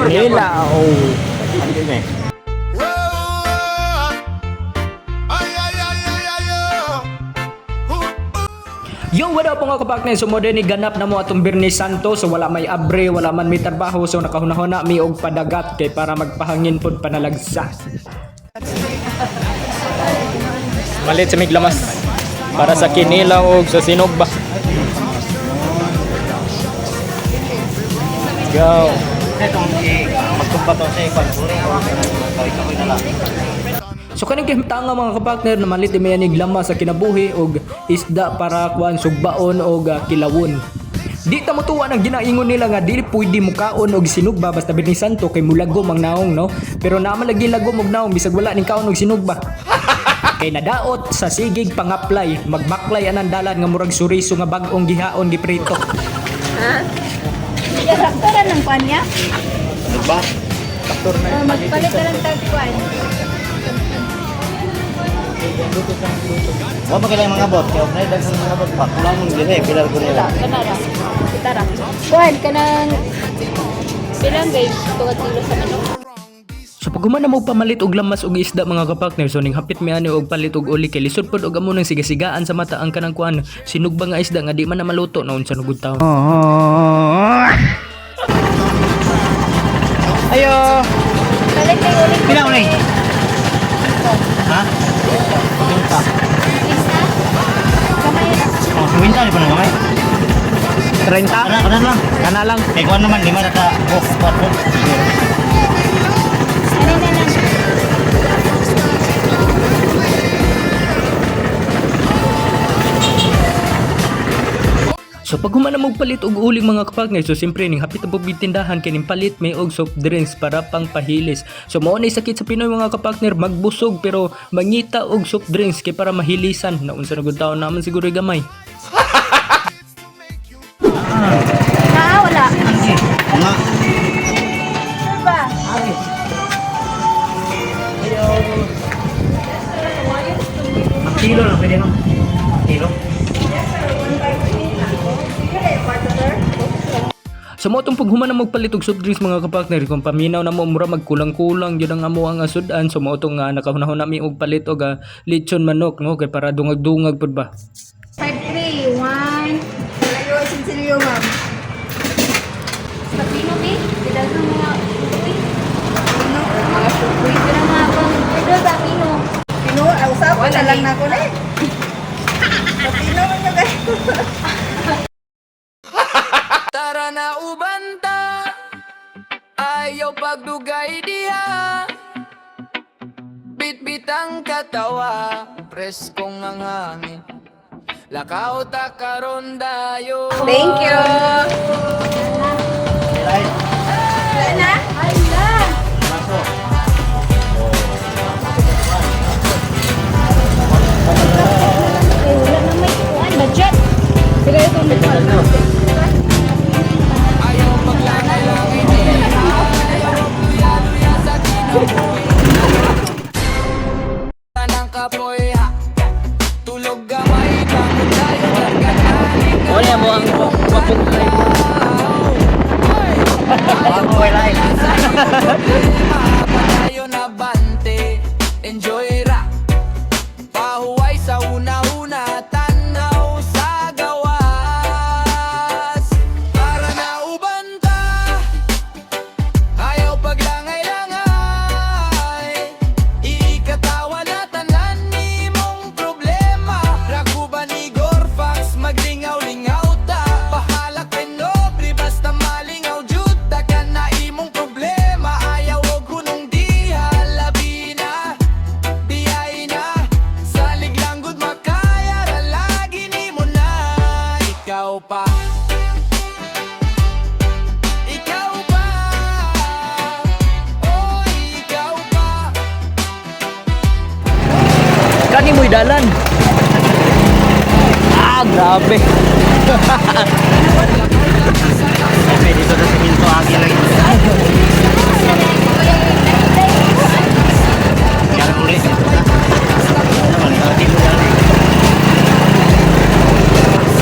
Kanila, oh. Yo, what up mga kapakne? So mo din ganap na mo atong Birni Santo. So wala may abre, wala man may trabaho. So nakahuna-huna mi og padagat kay para magpahangin pod panalagsa. Malit sa miglamas para sa Kinilaw og sa Sinugba. Go. Magkumpa to sa ikon. Kaway na lang. So kaning kahimtanga mga kapakner na malit di may niglama sa kinabuhi og isda para kuan sugbaon og kilawon. Di ta motuwa nang ginaingon nila nga dili pwede mo kaon og sinugba basta Birni Santo kay mulagom ang naong no. Pero naman lagi lagom og naong bisag wala ning kaon og sinugba. Kay nadaot sa sigig pangaplay, magmaklay anang dalan nga murag suriso nga bag-ong gihaon giprito. Ha? Traktoran ng kanya? Ano ba? Traktor na. Magpalit ka ng tagpuan. Wala pa kailangan mga bot. Kaya na idag sa mga bot. Pakulang mong gini. Pilar ko nila. Kanara. Kitara. Kuhan ka ng bilang guys. Tuwad kilo sa manok. So pag humana mo pamalit og lamas og isda mga kapakner, so ning hapit mi ani og palit og uli kay lisod pod og amo nang sigasigaan sa mata ang kanang kuan sinugba nga isda nga di man na maluto noon sa nugod taon. Ayo! Palit kayo ulit. Pila ulit? Ha? Pinta. Isa. Kamay na. Oh, pinta di pa na kamay. 30? Kanan lang. Kana lang. Kaya kuhan naman, 5 na ta. Oh, 4. Ano na lang. So pag humana mo palit og uling mga kapakner, so siyempre ning hapit ang pagbitindahan kining palit may og soft drinks para pang pahilis. So mao nay sakit sa Pinoy mga kapakner, magbusog pero mangita og soft drinks kay para mahilisan na unsa nagud taon naman siguro gamay. Wala. Nga. Sure ba? Kilo lang, pwede no? Kilo? So mo tong paghuma na magpalit og soft drinks mga kapakner, kung paminaw na mo mura magkulang-kulang gyud ang amo ang asudan. So mo tong nakahunahon nami og palit og lechon manok no kay para dungag-dungag pud ba. 5-3. 1. Ayaw, sinsilyo ma'am. Sa Pino, B? Pidal ng mga utoy. Pino? Mga utoy. Pidal mga pang pidal sa Pino. Pino, usap ko na lang na ako na eh. Sa Pino man na guys. Tara na ubanta, ayaw pagdugay diha. Bit-bit ang katawa, preskong ang hangin. Lakaw ta karon dayo. Thank you. Wala na? Ala! Ay, wala na may kuhan. Budget. Sila itong budget. Ayaw maglangay-langay diha. Ayaw luya-luya sa kinabuhi. Tanang kapoy ha, tulog gamay, bangon tayo nagkakaling. Wala mo ang mapuntay. Ako ay like. Tayo na bante, enjoy ra. Pahuway sa una-una, tanaw sa gawas. Para na ubanta, ayaw paglangay-langay. Ikatawa na tanan ni mong problema. Raguba ni Gorfax, maglingaw-lingaw ta. Bahala kay nobre, basta malingaw jud. Tagan na imong problema, ayaw og hunong diha. Labi na, biyay na, salig lang gud makaya. Ra lagi nimo na, ikaw pa. Ikaw pa, oh ikaw pa. Kani mo'y dalan. Grabe. Okay, dito na sa pinto. Agi lang. Yan ulit. Naman, kilo yan.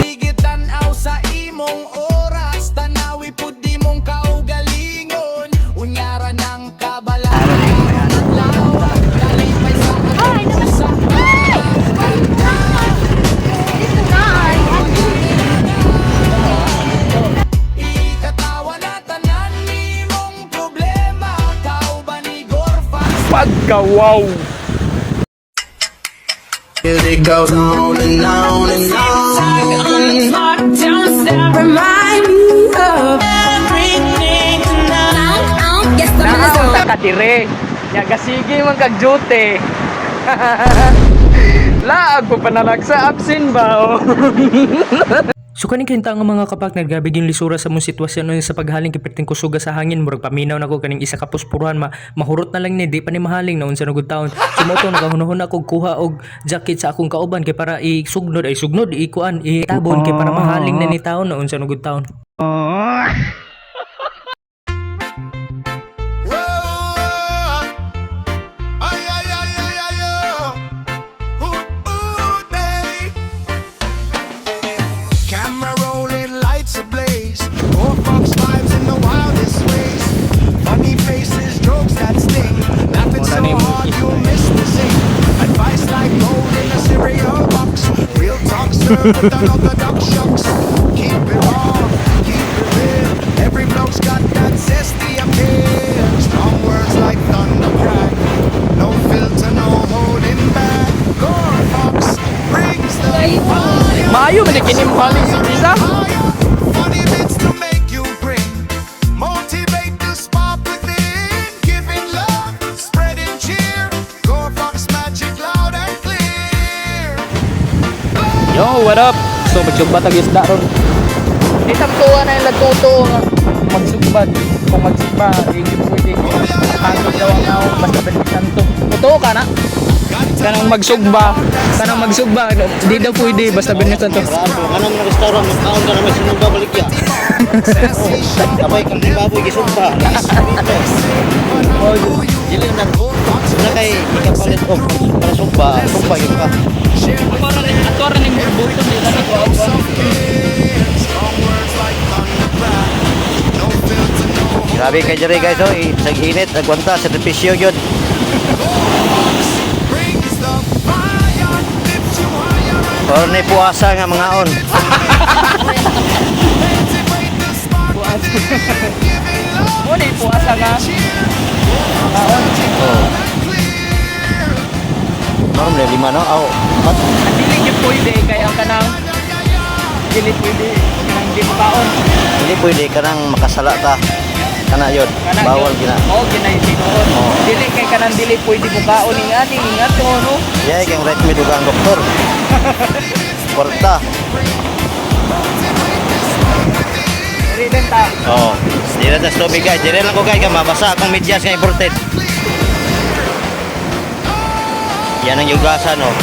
Sige tanaw sa imong oras, tanawi pud di mong kaugalingon. Unya Pagka-wow! It goes on and on and on. Remind me of everything tonight. Naon ta kadire. Nya gasige man kag jute. Laag ko panalak sa absin ba? So kaning kinta nga mga kapag nagbiging lisura sa mong sitwasyon nun sa paghaling kiperting kusuga sa hangin murag paminaw nako kaning isa ka puspuruhan mahurot na lang ni di pa ni mahaling naun sa nugod taon. Sumoto nakahunahon ako kuha og jacket sa akong kauban kay para isugnod ikuan itabon kay para mahaling na ni taon naun sa nugod taon. Camera rolling, lights ablaze. More Fox vibes in the wildest ways. Funny faces, jokes that sting. Laughing so hard you'll miss the sing. Advice like gold in a cereal box. Real talk served with unorthodox shucks. Keep it raw, keep it real. Every bloke's got that zesty appeal. Strong words like thunder crack. No filter, no holding back. Gore Fox brings the fire. Maayo man kini mahaling si Risa. Funny bits to make you grin. Motivate the spark within. Giving love, spreading cheer. Gore Fox magic loud and clear. Yo, what up? So magsugbat ang isda ron. Isang tuwa na yung lagtuto nga magsugbat. Kung magsugba, hindi pwede. Hangin daw ang ako, basta balikan to. Totoo ka na? Kanang magsugba, di daw pwede, basta balikan to. Rato, kanang mga restaurant, magkaon ka na may sinugba baligya. Kapay kang baboy gisugba. Dili na kay ikapalit o para sugba yun ka. Atora ning buhay to nila na ko. Grabe kay Jerry guys, oh, isang init, nagwanta, servisyo yun. Or na puwasa nga mga on. Mo ni puasa nga. Normal na lima no? Aw, mat. Dili gyud pwede kay ang kanang dili pwede kanang di makaon. Hindi pwede ka nang makasala ta. Kana yun, bawal gina. Oh, ginay tinuod. Dili kay kanang dili pwede mukaon ning ani ingat ko no. Yay, kang right mid ang doktor. Porta. Riden ta. Oh, di na sa tubig guys. Dire lang ko guys, mabasa akong medyas nga imported. Yan ang yugasan oh.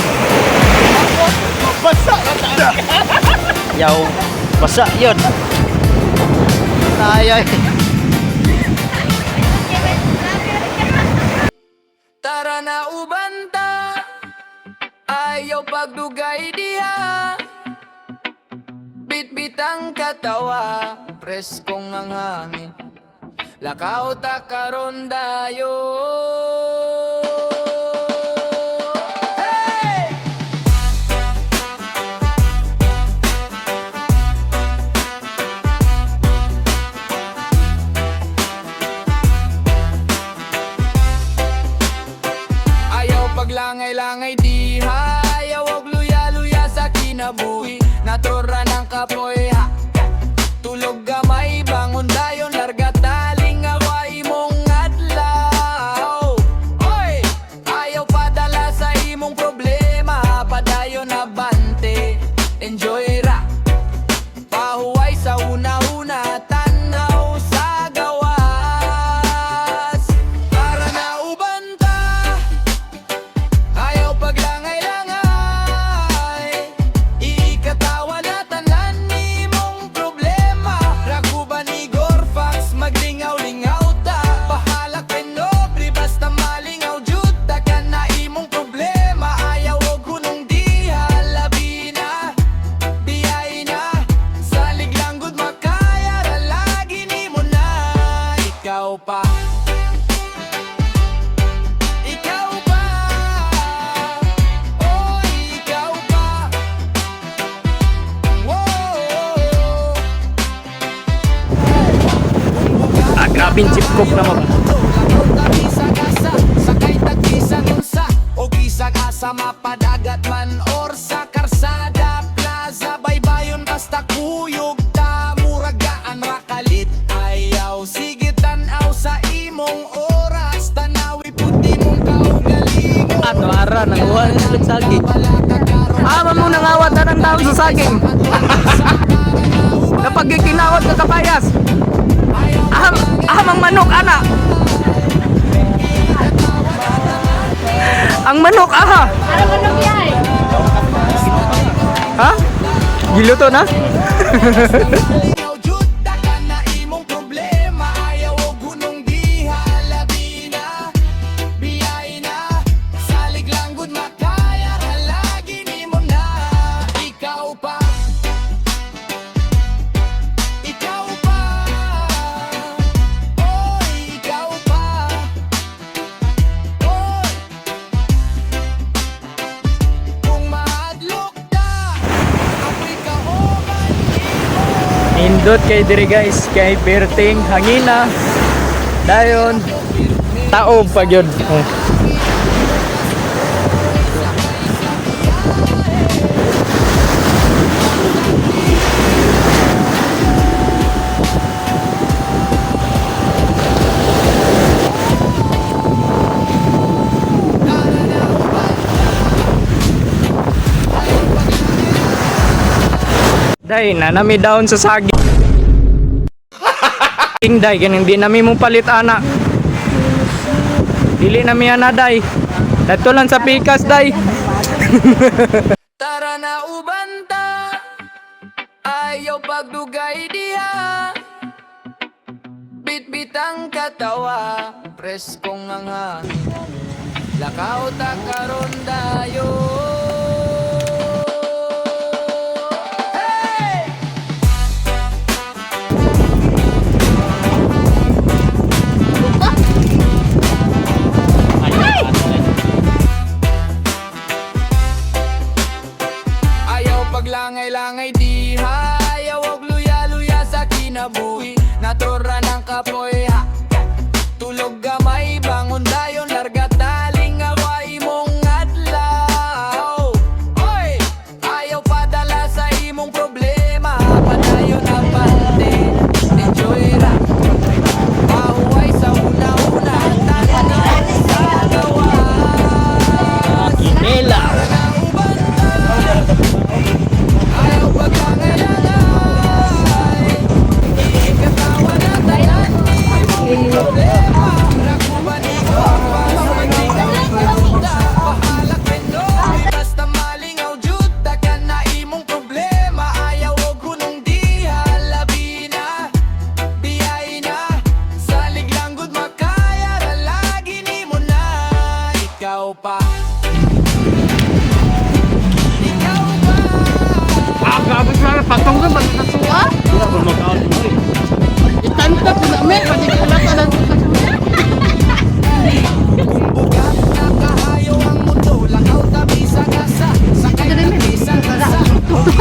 Basa ka. Yaw, basa yun. Ay. Tara na ubanta. Ayaw pagdugay diha. Bit-bit ang katawa. Preskong ang hangin. Lakaw ta karon dayo. Hey! Ayaw paglangay-langay diha. Ayaw og luya-luya sa kinabuhi. Natura ng kapoy ha. Tulog gamay, bangon dayon, larga taling awa imong adlaw. Oy! Ayaw padala sa imong problema, padayon na bante. Enjoy ra. Pahuway sa una-una, tanaw sa gawas. Para na ubanta. Ayaw paglangay-langay. Ikatawa na tanan ni mong problema. Raguban ni Gorfax, maglingaw-lingaw ta. Bahala kay nobre, basta malingaw jud ta ka na imong problema. Ayaw og hunong diha, labi na, biyay na. Salig lang gud makaya, ra lagi nimo na. Ikaw pa. Ikaw pa, oh ikaw pa, wow. Grabing chip cook na mo ba? Lakaw kami sa gasa, sakay sa mapadagat man or sa karsada plaza baybayon basta kuyog ta muragaan rakalit ayaw sige tanaw sa imong oras tanawi puti mong kaugalingon Ato ara nanguha ng silog saging. Ama mo nangawat na ng tao sa saging. Kapag ikinawat ka kapayas. Ang manok ana. Ang manok aha. Para manok yan. Ha? Giluto na? Ikaw jud dakan na imong problema ayaw og gunong diha labi na biyay na salig lang gud makaya lagi nimo na ikaw pa oy ikaw pa oy kung mahadlok ta ako'y kaoman Indot kay diri guys kay perting hangina. Dayon taob pag yun. Oh. Day, nanami down sa saging. Day, ganun di nami mong palit ana. Dili nami ana day. Dato lang sa pikas day. Tara na ubanta ayaw pagdugay diha bitbit ang katawa preskong ang hangin lakaw ta karon dayo hey! Ayaw paglangay-langay diha ayaw og luya-luya sa kinabuhi natura ng kapoy ha tulog gamay bangon dayon larga taling away mong adlaw oy ayaw padala sa imong problema padayon na pante enjoy ra mahuway sa una-una tanan sa gawas Inela. ayaw pagkangailangan ikatawa na tanan imong problema rakuban ikaw bahala kendo basta malingaw jud takan na imong problema ayaw og hunong diha labi na biyay na salig lang gud makaya ra lagi nimo na ikaw pa ikaw pa Agabot na patong ka magkasuwa. Itanta ko na may pati wala ka lang Kumbugat na kahayo ang mundo Lakaw tabi sa kasa Sakay tabi sa kasa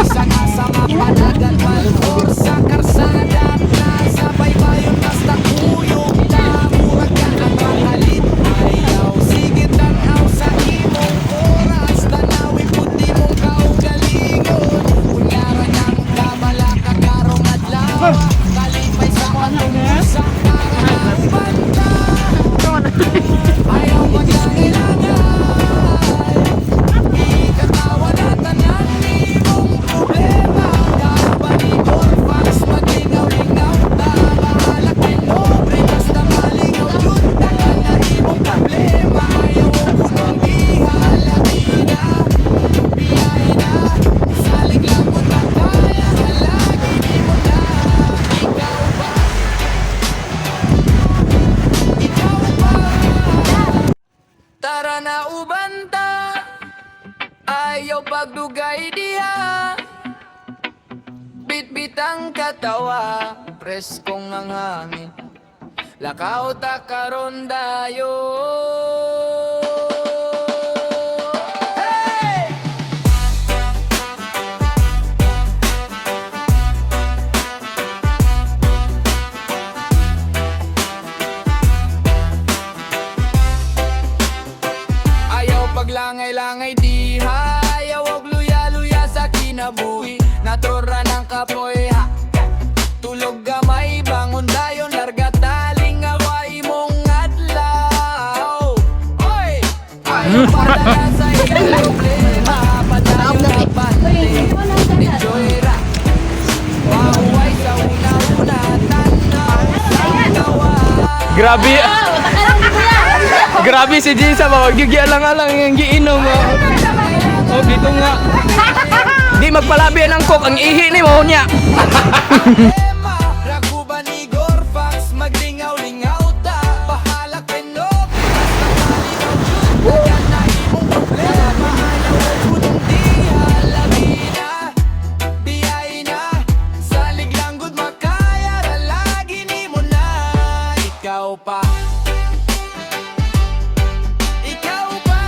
Isa nga sa mapadagat man or sa karsada Plaza baybayon basta kuyog na Murag ka ang makalit Ayaw sige tanaw sa imong oras Tanawi puti mong kaugalingon Kunyara ng kabala kakarong adlaw Kalipay sa matungkol sa karang banda ayaw magkailangan ikatawa na tanan imong problema kabanigor fax maglingaw-lingaw ta bahala kay nobre basta malingaw jud takan na imong problema ayaw og unong diha labi na biyay na salig lang gud makaya lagi nimo na ikaw pa tara na ubanta ayaw pagdugay diha bitbit ang katawa preskong ang hangin lakaw ta karon dayo hey! ayaw paglang Langay-langay di hayaw og luya-luya sa kinabuhi. Natura ng kapoy ha. Tulog gamay bangon dayon larga taling away mong adlaw. Oy! Ayaw padala sa iyong problema. Padayon na bante. Enjoy ra. Waway sa una-una. Tanaw sa gawa. Grabe. Grabe si Jinsa ba, gigialang-alang yung giinom mo. Oh, dito nga. Di magpalabi ng coke, ang ihi ni mo niya. Problema, raguban ni Gorfax, maglingaw-lingaw ta. Bahala kenok, basta malinaw jud. Dagan na imong problema. Ayaw o kung di halabi na. Diay na, salig lang gud makaya. Ralagi ni mo na. Ikaw pa. Ikaw pa.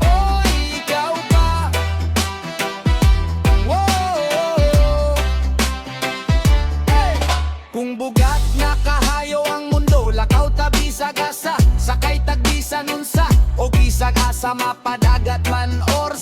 Oh, ikaw pa. Wow. Hey. Kung bugat na kahayo ang mundo, lakaw tabi sa gasa, sakay tagbisan unsa, o gisag asa mapadagat man or